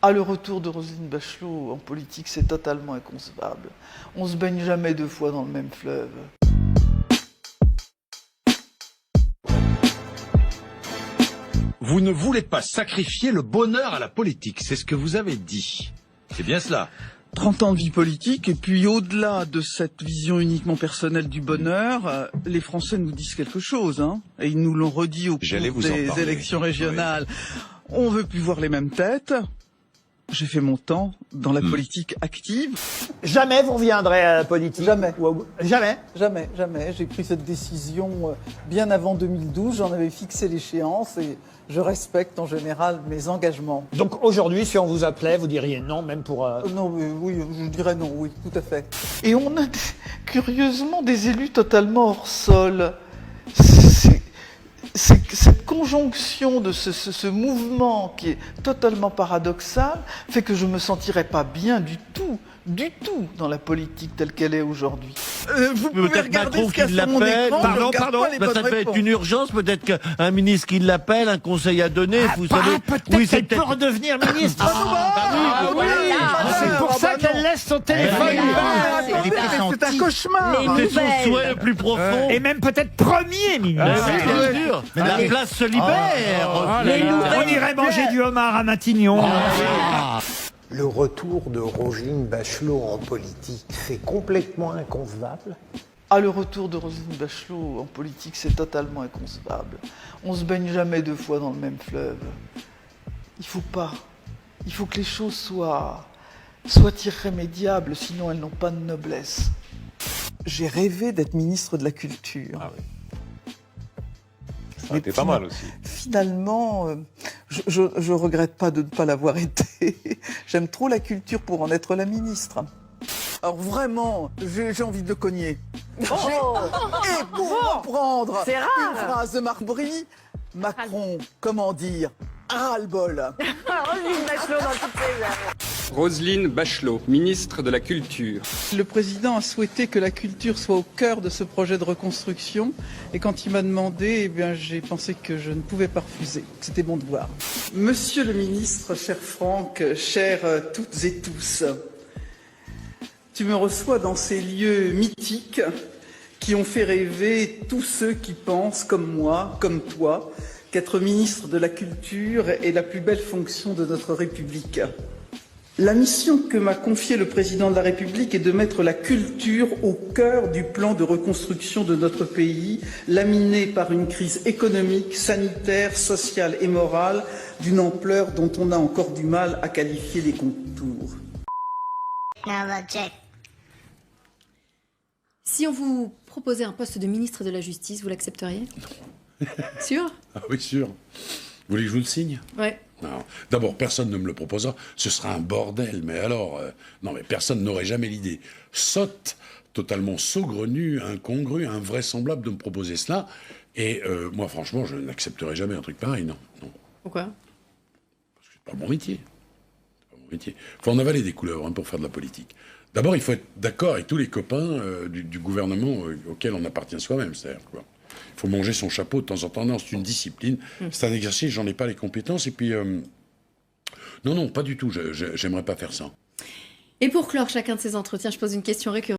Ah, le retour de Roselyne Bachelot en politique, c'est totalement inconcevable. On se baigne jamais deux fois dans le même fleuve. Vous ne voulez pas sacrifier le bonheur à la politique, c'est ce que vous avez dit. C'est bien cela. 30 ans de vie politique, et puis au-delà de cette vision uniquement personnelle du bonheur, les Français nous disent quelque chose, hein, et ils nous l'ont redit au cours des élections régionales. Oui. On veut plus voir les mêmes têtes. J'ai fait mon temps dans la politique active. Jamais vous reviendrez à la politique? Jamais. Jamais? Jamais, jamais. J'ai pris cette décision bien avant 2012. J'en avais fixé l'échéance et je respecte en général mes engagements. Donc aujourd'hui, si on vous appelait, vous diriez non, même pour... Non, oui, je dirais non, oui, tout à fait. Et on a curieusement des élus totalement hors sol. Cette conjonction de ce mouvement qui est totalement paradoxal fait que je ne me sentirais pas bien du tout dans la politique telle qu'elle est aujourd'hui. Vous pouvez regarder ce qu'il y a sur mon écran. Pardon, ça peut être une urgence, peut-être qu'un ministre qui l'appelle, un conseil à donner, vous savez. Peut-être qu'elle peut redevenir ministre. C'est pour ça qu'elle laisse son téléphone. C'est un cauchemar. C'est son souhait le plus profond. Et même peut-être premier ministre. Bien sûr. Mais la place se libère. On irait manger du homard à Matignon. Le retour de Roselyne Bachelot en politique, c'est complètement inconcevable. Ah, le retour de Roselyne Bachelot en politique, c'est totalement inconcevable. On se baigne jamais deux fois dans le même fleuve. Il faut pas. Il faut que les choses soient irrémédiables, sinon elles n'ont pas de noblesse. J'ai rêvé d'être ministre de la Culture. Ah oui. Ça aurait été pas mal aussi. Finalement, je regrette pas de ne pas l'avoir été. J'aime trop la culture pour en être la ministre. Alors vraiment, j'ai envie de le cogner. Et pour reprendre une phrase de Marc Bry, Macron, comment dire, ras-le-bol. Roselyne Bachelot, ministre de la Culture. Le président a souhaité que la culture soit au cœur de ce projet de reconstruction. Et quand il m'a demandé, j'ai pensé que je ne pouvais pas refuser, que c'était mon devoir. Monsieur le ministre, cher Franck, chers toutes et tous, tu me reçois dans ces lieux mythiques qui ont fait rêver tous ceux qui pensent, comme moi, comme toi, qu'être ministre de la Culture est la plus belle fonction de notre République. La mission que m'a confiée le président de la République est de mettre la culture au cœur du plan de reconstruction de notre pays, laminé par une crise économique, sanitaire, sociale et morale d'une ampleur dont on a encore du mal à qualifier les contours. Si on vous proposait un poste de ministre de la Justice, vous l'accepteriez? Sûr? Ah oui, sûr. Vous voulez que je vous le signe? Ouais. D'abord, personne ne me le proposera. Ce sera un bordel. Mais alors, non, mais personne n'aurait jamais l'idée sotte, totalement saugrenue, incongrue, invraisemblable de me proposer cela. Et moi, franchement, je n'accepterai jamais un truc pareil. Non. Pourquoi? Parce que c'est pas mon métier. Il faut en avaler des couleuvres pour faire de la politique. D'abord, il faut être d'accord avec tous les copains du gouvernement auquel on appartient soi-même. C'est-à-dire quoi. Il faut manger son chapeau de temps en temps. Non, c'est une discipline. C'est un exercice, j'en ai pas les compétences. Et puis, non, pas du tout. J'aimerais pas faire ça. Et pour clore chacun de ces entretiens, je pose une question récurrente.